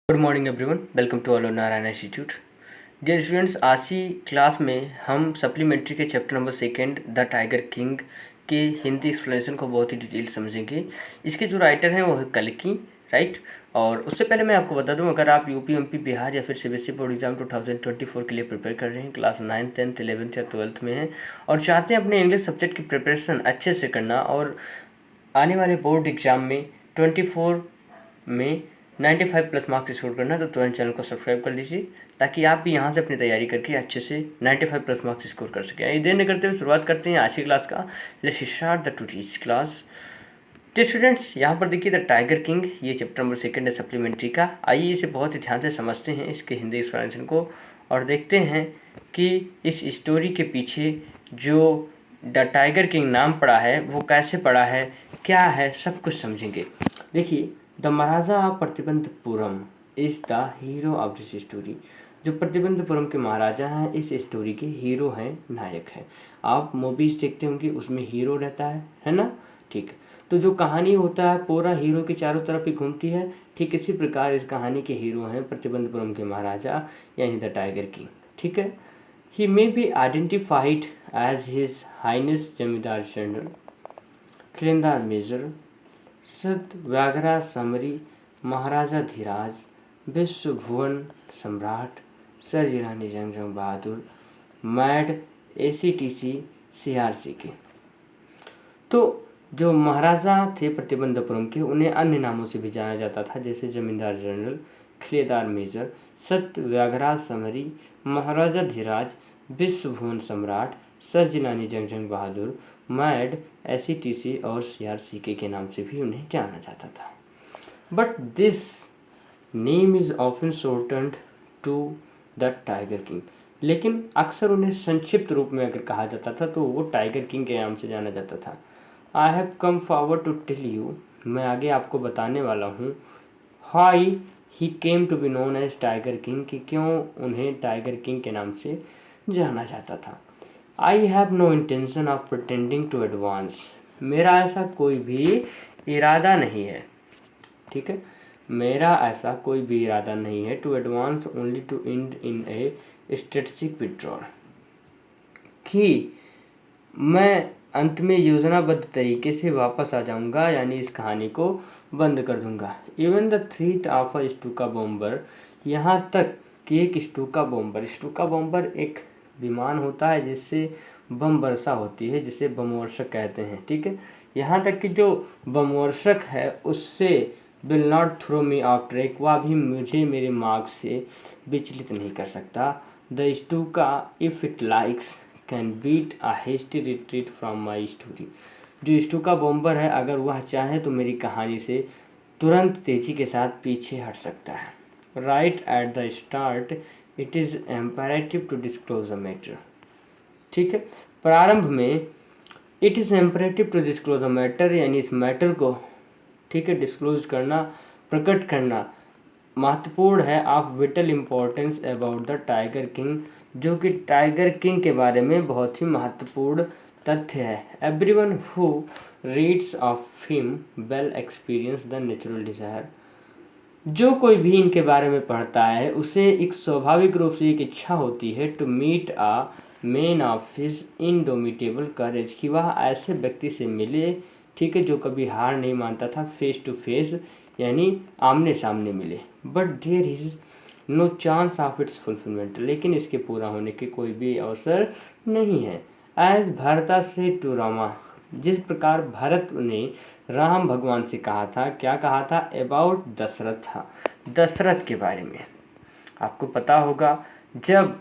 Good morning everyone, welcome to all Narayana institute. Dear students, आज की class में हम सप्लीमेंट्री के chapter number 2 the tiger king के हिंदी एक्सप्लेनेशन को बहुत ही डिटेल समझेंगे। इसके जो राइटर हैं वो है कल्कि, राइट। और उससे पहले मैं आपको बता दूं, अगर आप यूपी एमपी बिहार या फिर सीबीएसई बोर्ड एग्जाम 2024 के लिए प्रिपेयर कर रहे हैं, क्लास 9th 10th 11th या 12th में हैं और चाहते हैं अपने इंग्लिश सब्जेक्ट की प्रिपरेशन अच्छे से करना और आने वाले बोर्ड एग्जाम में 24 में 95 प्लस मार्क्स स्कोर करना, तो तुरंत चैनल को सब्सक्राइब कर लीजिए ताकि आप भी यहाँ से अपनी तैयारी करके अच्छे से 95 प्लस मार्क्स स्कोर कर सकें। ये देर नहीं करते हुए शुरुआत करते हैं आज की क्लास का। Let's start the today's class. तो स्टूडेंट्स, यहाँ पर देखिए द टाइगर किंग, ये चैप्टर नंबर 2 है सप्लीमेंट्री का। आइए इसे बहुत ही ध्यान से समझते हैं इसके हिंदी एक्सप्लेनेशन को और देखते हैं कि इस स्टोरी के पीछे जो द टाइगर किंग नाम पड़ा है वो कैसे पड़ा है, क्या है, सब कुछ समझेंगे। देखिए, the Maharaja Pratibandapuram is the hero of this story. जो प्रतिबंधपुरम के महाराजा हैं इस स्टोरी के हीरो हैं, नायक हैं। आप मूवीज़ देखते होंगे, उसमें हीरो रहता है ना, ठीक है। तो जो कहानी होता है पूरा हीरो के चारों तरफ ही घूमती है। ठीक इसी प्रकार इस कहानी के हीरो हैं प्रतिबंधपुरम के महाराजा यानी द टाइगर किंग, ठीक है। He may be identified as his highness zamindar general Khilendar major Satvyagra Samari Maharaja Dhiraj Vishwa Bhuvan सम्राट सर जिरानी जंग बहादुर मैड ACTC CRC के। तो जो महाराजा थे प्रतिबंधपुरम के, उन्हें अन्य नामों से भी जाना जाता था, जैसे जमींदार जनरल, खिलेदार मेजर, सतव्याग्रा समरी, महाराजा धीराज, विश्व भुवन सम्राट, सर जिलानी जंग बहादुर, मैड ACTC और CRC के नाम से भी उन्हें जाना जाता था। But this name is often shortened to the tiger king. लेकिन अक्सर उन्हें संक्षिप्त रूप में अगर कहा जाता था तो वो टाइगर किंग के नाम से जाना जाता था। I have come forward to tell you, मैं आगे आपको बताने वाला हूँ, how he came to be known as tiger king, कि क्यों उन्हें टाइगर किंग के नाम से जाना जाता था। I have no intention of pretending to advance, मेरा ऐसा कोई भी इरादा नहीं है, ठीक है, मेरा ऐसा कोई भी इरादा नहीं है। To advance only to end in a strategic withdrawal, कि मैं अंत में योजनाबद्ध तरीके से वापस आ जाऊंगा, यानी इस कहानी को बंद कर दूंगा। Even the threat of a Stuka bomber, यहाँ तक कि एक स्टूका बॉम्बर एक विमान होता है जिससे बम वर्षा होती है, जिसे बमवर्षक कहते हैं, ठीक है। यहाँ तक कि जो बमवर्षक है उससे will not throw me off track, वह भी मुझे मेरे मार्ग से विचलित नहीं कर सकता। The Stuka if it likes can beat a hasty retreat from my story, जो स्टूका बॉम्बर है अगर वह चाहे तो मेरी कहानी से तुरंत तेजी के साथ पीछे हट सकता है। Right at the start it is imperative to disclose the matter, ठीक है। प्रारंभ में it is imperative to disclose the matter, यानी इस मैटर को, ठीक है, डिस्क्लोज करना, प्रकट करना महत्वपूर्ण है, of whittle importance about the tiger king, जो कि टाइगर किंग के बारे में बहुत ही महत्वपूर्ण तथ्य है। Everyone who reads of him will experience the natural desire, जो कोई भी इनके बारे में पढ़ता है उसे एक स्वाभाविक रूप से एक इच्छा होती है to meet a man of his indomitable courage, कि वह ऐसे व्यक्ति से मिले, ठीक है, जो कभी हार नहीं मानता था, फेस टू फेस यानी आमने सामने मिले। But there is no chance of its fulfilment, लेकिन इसके पूरा होने के कोई भी अवसर नहीं है। एज भरता से टू रामा, जिस प्रकार भरत ने राम भगवान से कहा था, क्या कहा था, अबाउट दशरथ, दशरथ के बारे में। आपको पता होगा जब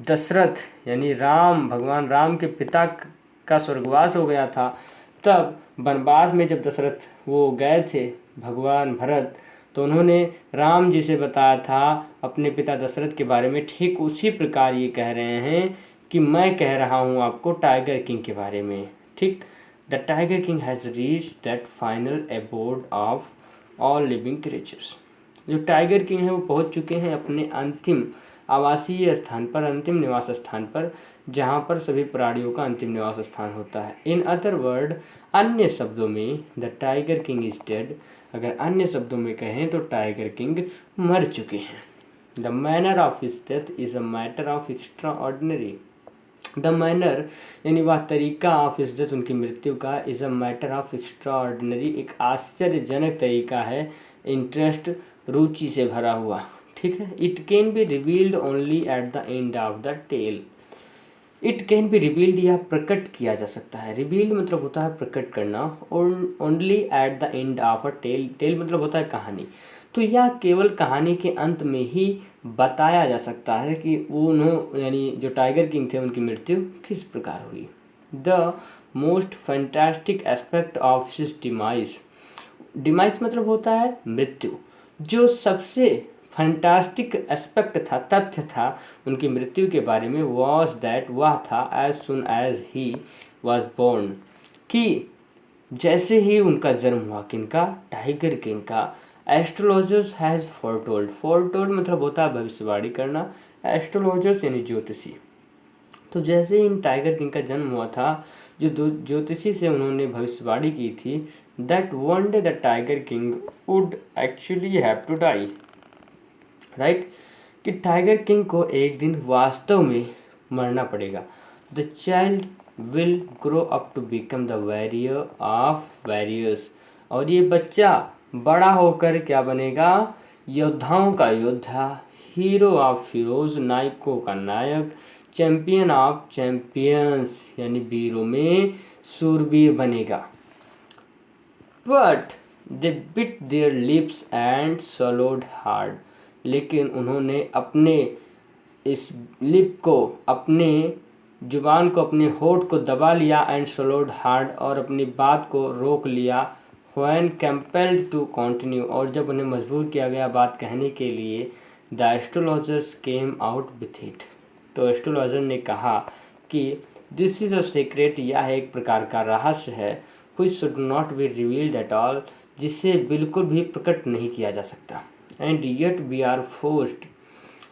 दशरथ यानी राम, भगवान राम के पिता का स्वर्गवास हो गया था, तब वनवास में जब दशरथ वो गए थे भगवान भरत, तो उन्होंने राम जी से बताया था अपने पिता दशरथ के बारे में। ठीक उसी प्रकार ये कह रहे हैं कि मैं कह रहा हूँ आपको टाइगर किंग के बारे में, ठीक। The tiger king has reached that final abode of all living creatures, जो टाइगर किंग है वो पहुँच चुके हैं अपने अंतिम आवासीय स्थान पर, अंतिम निवास स्थान पर, जहाँ पर सभी प्राणियों का अंतिम निवास स्थान होता है। इन अदर वर्ड, अन्य शब्दों में, the tiger king is dead, अगर अन्य शब्दों में कहें तो टाइगर किंग मर चुके हैं। The manner of his death is a matter of extra ordinary, the manner यानी वह तरीका ऑफ हिज डेथ, उनकी मृत्यु का, is a matter of extra ordinary, एक आश्चर्यजनक तरीका है, इंटरेस्ट रुचि से भरा हुआ, ठीक है। It can be revealed only at the end of the tale, it can be revealed, या प्रकट किया जा सकता है, रिवील्ड मतलब होता है प्रकट करना, only at the end of a tale, tale मतलब होता है कहानी, तो यह केवल कहानी के अंत में ही बताया जा सकता है कि उन्होंने यानी जो टाइगर किंग थे उनकी मृत्यु किस प्रकार हुई। The most fantastic aspect of his demise, demise मतलब होता है मृत्यु, जो सबसे फैंटास्टिक एस्पेक्ट था, तथ्य था उनकी मृत्यु के बारे में, वॉज दैट, वह था, as soon as he was born, कि जैसे ही उनका जन्म हुआ, किनका, टाइगर किंग का, एस्ट्रोलॉजर्स हैज़ फोरटोल्ड, फोरटोल्ड मतलब होता है भविष्यवाणी करना, एस्ट्रोलॉजर्स यानी ज्योतिषी, तो जैसे ही इन टाइगर किंग का जन्म हुआ था, जो ज्योतिषी से उन्होंने भविष्यवाणी की थी, that one day the tiger king would actually have to die, right, कि टाइगर किंग को एक दिन वास्तव में मरना पड़ेगा। The child will grow up to become the warrior of warriors, और ये बच्चा बड़ा होकर क्या बनेगा, योद्धाओं का योद्धा, हीरो ऑफ हीरोज, नायकों का नायक, चैंपियन ऑफ चैंपियंस यानी वीरों में सूरवीर बनेगा। But they bit there lips and swallowed hard, लेकिन उन्होंने अपने इस लिप को, अपने जुबान को, अपने होठ को दबा लिया, एंड swallowed हार्ड, और अपनी बात को रोक लिया, when compelled to continue, और जब उन्हें मजबूर किया गया बात कहने के लिए, the astrologers came out with it, तो एस्ट्रोलॉजर ने कहा कि दिस इज़ अ सीक्रेट, यह एक प्रकार का रहस्य है, which should not be revealed at all, जिसे बिल्कुल भी प्रकट नहीं किया जा सकता, and yet we are forced,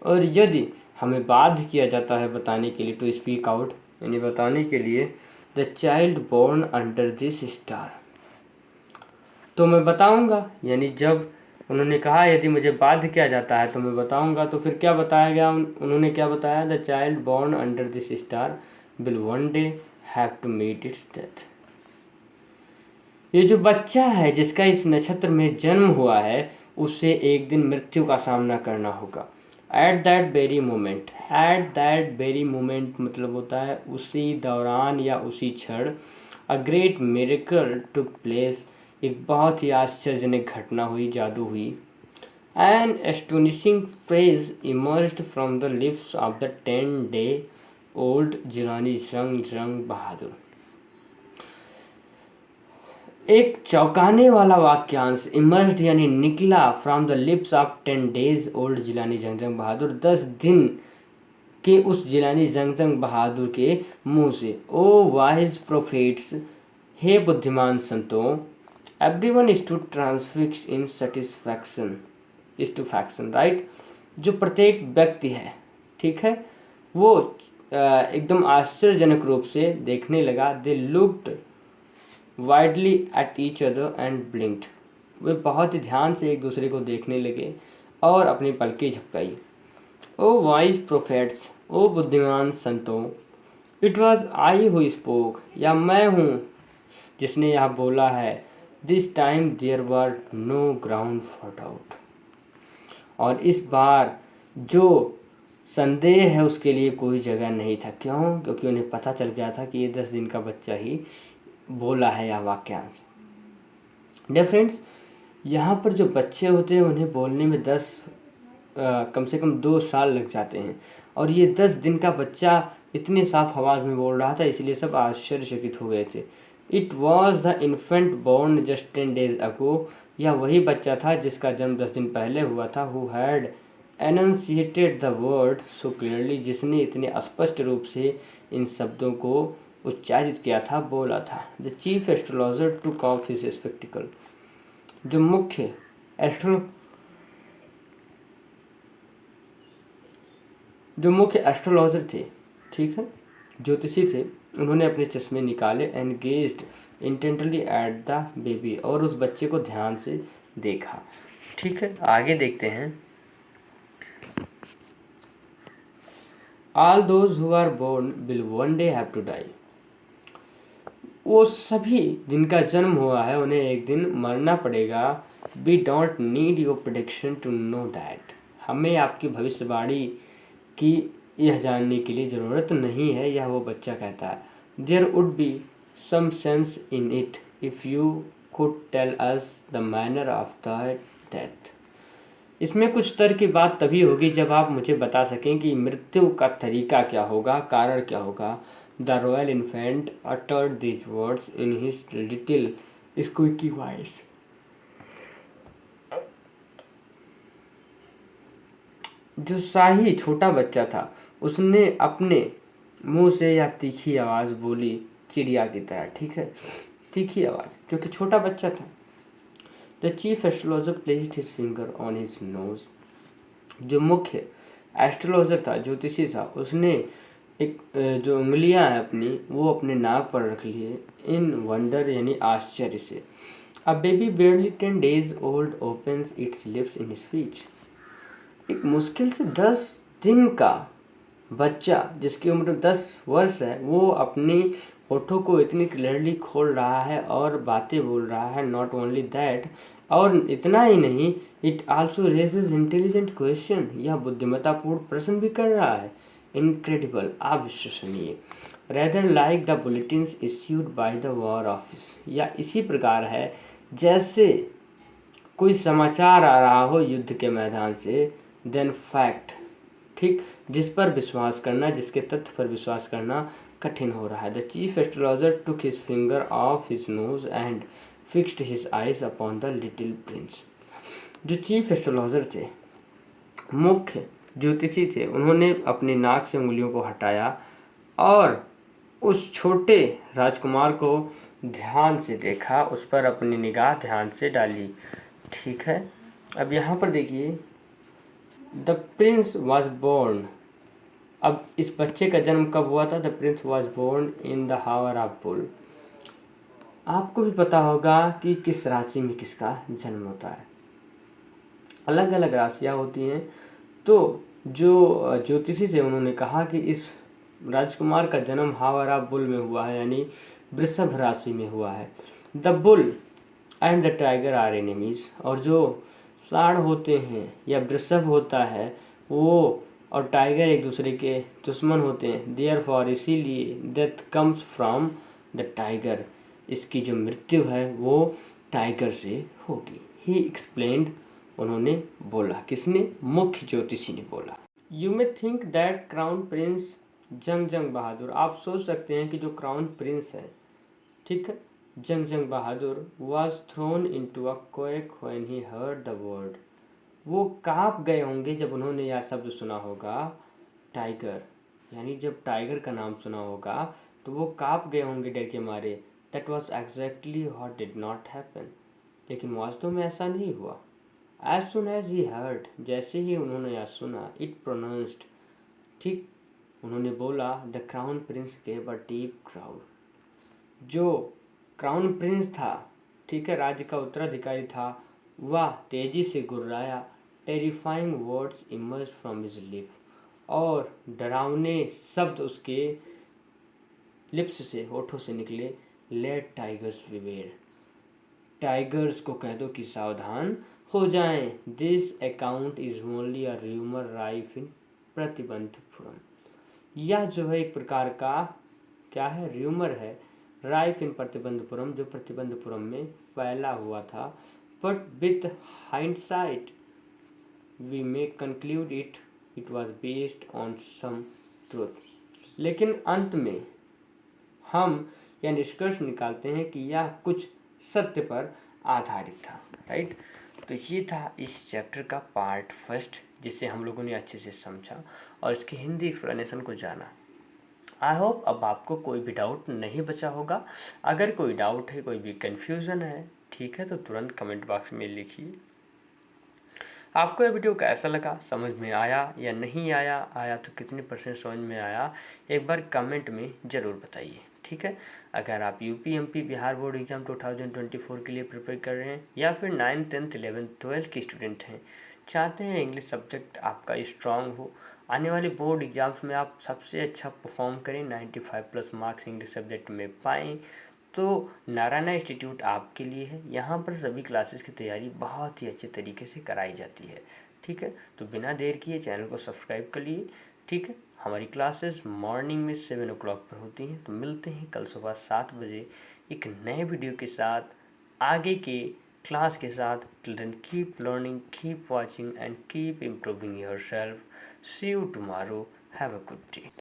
और यदि हमें बाध्य किया जाता है बताने के लिए, टू स्पीक आउट यानी बताने के लिए, the child born under this star, तो मैं बताऊंगा, यानी जब उन्होंने कहा यदि मुझे बाध्य किया जाता है तो मैं बताऊंगा, तो फिर क्या बताया गया, उन्होंने क्या बताया, the child born under this star will one day have to meet its death, ये जो बच्चा है जिसका इस नक्षत्र में जन्म हुआ है, उसे एक दिन मृत्यु का सामना करना होगा। At that very moment, at that very moment मतलब होता है उसी दौरान या उसी क्षण, a great miracle took place, एक बहुत ही आश्चर्यजनक घटना हुई, जादू हुई। An astonishing phrase emerged from the lips of the 10-day-old Jilani Jung Bahadur, एक चौंकाने वाला वाक्यांश, इमर्ज्ड यानी निकला, from the lips of 10 days old Jilani Jung Bahadur, 10 दिन के उस जिलानी जंग बहादुर के मुंह से। ओ वाइज प्रोफेट्स, हे बुद्धिमान संतों, everyone is to transfixed in satisfaction, stupefaction, right, जो प्रत्येक व्यक्ति है, ठीक है, वो एकदम आश्चर्यजनक रूप से देखने लगा। They looked widely at each other and blinked, वे बहुत ही ध्यान से एक दूसरे को देखने लगे और अपनी पलकें झपकाई। ओ वाइज प्रोफेट्स, ओ बुद्धिमान संतों, it was I who spoke, या मैं हूँ जिसने यह बोला है, this time there were no ground for doubt, और इस बार जो संदेह है उसके लिए कोई जगह नहीं था। क्यों? क्योंकि उन्हें पता चल गया था कि ये 10 दिन का बच्चा ही बोला है यह वाक्यांश। डियर फ्रेंड्स, यहाँ पर जो बच्चे होते हैं उन्हें बोलने में कम से कम 2 साल लग जाते हैं, और ये 10 दिन का बच्चा इतनी साफ आवाज़ में बोल रहा था, इसलिए सब आश्चर्यचकित हो गए थे। It was the infant born just 10 days ago, यह वही बच्चा था जिसका जन्म 10 दिन पहले हुआ था। Who had enunciated the word so clearly, जिसने इतने स्पष्ट रूप से इन शब्दों को उच्चारित किया था, बोला था। The chief astrologer took off his spectacled, जो मुख्य जो मुख्य एस्ट्रोलॉजर थे, ठीक है, ज्योतिषी थे, उन्होंने अपने चश्मे निकाले and gazed intently at the baby, और उस बच्चे को ध्यान से देखा। ठीक है, आगे देखते हैं। All those who are born will one day have to die, वो सभी जिनका जन्म हुआ है उन्हें एक दिन मरना पड़ेगा। We don't need your prediction to know that, हमें आपकी भविष्यवाणी की यह जानने के लिए ज़रूरत नहीं है, यह वो बच्चा कहता है। There would be some sense in it if you could tell us the manner of the death, इसमें कुछ तर्क की बात तभी होगी जब आप मुझे बता सकें कि मृत्यु का तरीका क्या होगा, कारण क्या होगा। The royal infant uttered these words in his little squeaky voice, जो शाही छोटा बच्चा था उसने अपने मुंह से यह तीखी आवाज़ बोली, चिड़िया की तरह। ठीक है, तीखी आवाज़, क्योंकि छोटा बच्चा था। The chief astrologer placed his finger on his nose, जो मुख्य एस्ट्रोलॉजर था, ज्योतिषी था, उसने एक जो उंगलियां हैं अपनी वो अपने नाक पर रख लिए। इन वंडर यानी आश्चर्य से। A baby बेयरली 10 days old opens it's lips in speech, एक मुश्किल से 10 दिन का बच्चा जिसकी उम्र 10 वर्ष है वो अपनी होठों को इतनी क्लियरली खोल रहा है और बातें बोल रहा है। नॉट ओनली दैट, और इतना ही नहीं, it also raises intelligent question, यह बुद्धिमत्तापूर्ण प्रश्न भी कर रहा है। इनक्रेडिबल, अविश्वसनीय। Rather like the bulletins issued by the war office, या इसी प्रकार है जैसे कोई समाचार आ रहा हो युद्ध के मैदान से। देन फैक्ट, ठीक, जिस पर विश्वास करना, जिसके तथ्य पर विश्वास करना कठिन हो रहा है। The chief astrologer took his finger of his nose and fixed his eyes upon the little Prince, जो चीफ एस्ट्रोलॉजर थे, मुख्य ज्योतिषी थे, उन्होंने अपनी नाक से उंगलियों को हटाया और उस छोटे राजकुमार को ध्यान से देखा, उस पर अपनी निगाह ध्यान से डाली। ठीक है, अब यहाँ पर देखिए, द प्रिंस वॉज बोर्न, अब इस बच्चे का जन्म कब हुआ था? The prince was born in the hour of bull. आपको भी पता होगा कि किस राशि में किसका जन्म होता है, अलग अलग राशियाँ होती हैं। तो जो ज्योतिषी थे उन्होंने कहा कि इस राजकुमार का जन्म हावर ऑफ बुल में हुआ है, यानी वृषभ राशि में हुआ है। The bull and the tiger are enemies, और जो सांड होते हैं या वृषभ होता है वो और टाइगर एक दूसरे के दुश्मन होते हैं। देयरफॉर, इसीलिए, death comes from the tiger, इसकी जो मृत्यु है वो टाइगर से होगी। ही एक्सप्लेन्ड, उन्होंने बोला, किसने? मुख्य ज्योतिषी ने बोला। You may think that crown Prince जंग बहादुर, आप सोच सकते हैं कि जो क्राउन प्रिंस है, ठीक है, Jang Bahadur, was thrown into a quake when he heard the word, वो कांप गए होंगे जब उन्होंने यह शब्द सुना होगा, टाइगर, यानी जब टाइगर का नाम सुना होगा तो वो कांप गए होंगे डर के मारे। That was exactly what did not happen, लेकिन वास्तव में ऐसा नहीं हुआ। As soon as he heard, जैसे ही उन्होंने यह सुना, इट प्रोनाउंस्ड, ठीक, उन्होंने बोला, the crown Prince gave a deep growl, जो क्राउन प्रिंस था, ठीक है, राज्य का उत्तराधिकारी था, वह तेजी से गुर्राया। Terrifying words emerge from his lip, और डरावने शब्द उसके लिप्स से, होठों से निकले। लेट टाइगर्स बिवेयर, टाइगर्स को कह दो कि सावधान हो जाएं। This account is only a rumour rife in Pratibandhpuram, यह जो है एक प्रकार का क्या है? र्यूमर है, राइफ इन प्रतिबंधपुरम, जो प्रतिबंधपुरम में फैला हुआ था। But with hindsight we may conclude it was based on some truth, लेकिन अंत में हम यह निष्कर्ष निकालते हैं कि यह कुछ सत्य पर आधारित था। राइट, तो ये था इस चैप्टर का पार्ट फर्स्ट, जिसे हम लोगों ने अच्छे से समझा और इसकी हिंदी एक्सप्लेनेशन को जाना। आई होप अब आपको कोई भी डाउट नहीं बचा होगा। अगर कोई डाउट है, कोई भी कन्फ्यूज़न है, ठीक है, तो तुरंत कमेंट बॉक्स में लिखिए। आपको यह वीडियो कैसा लगा, समझ में आया या नहीं आया तो कितने % समझ में आया, एक बार कमेंट में ज़रूर बताइए, ठीक है। अगर आप UP MP Bihar board exam 2024 के लिए प्रिपेयर कर रहे हैं या फिर 9th 10th 11th 12th के स्टूडेंट हैं, चाहते हैं इंग्लिश सब्जेक्ट आपका स्ट्रांग हो, आने वाले बोर्ड एग्ज़ाम्स में आप सबसे अच्छा परफॉर्म करें, 95+ मार्क्स इंग्लिश सब्जेक्ट में पाएँ, तो नारायणा इंस्टीट्यूट आपके लिए है। यहाँ पर सभी क्लासेस की तैयारी बहुत ही अच्छे तरीके से कराई जाती है, ठीक है। तो बिना देर किए चैनल को सब्सक्राइब कर लिए, ठीक है। हमारी क्लासेस मॉर्निंग में 7 o'clock पर होती हैं। तो मिलते हैं कल सुबह 7 बजे एक नए वीडियो के साथ, आगे के क्लास के साथ। Till then keep learning, keep watching and keep improving yourself. See you tomorrow. Have a good day.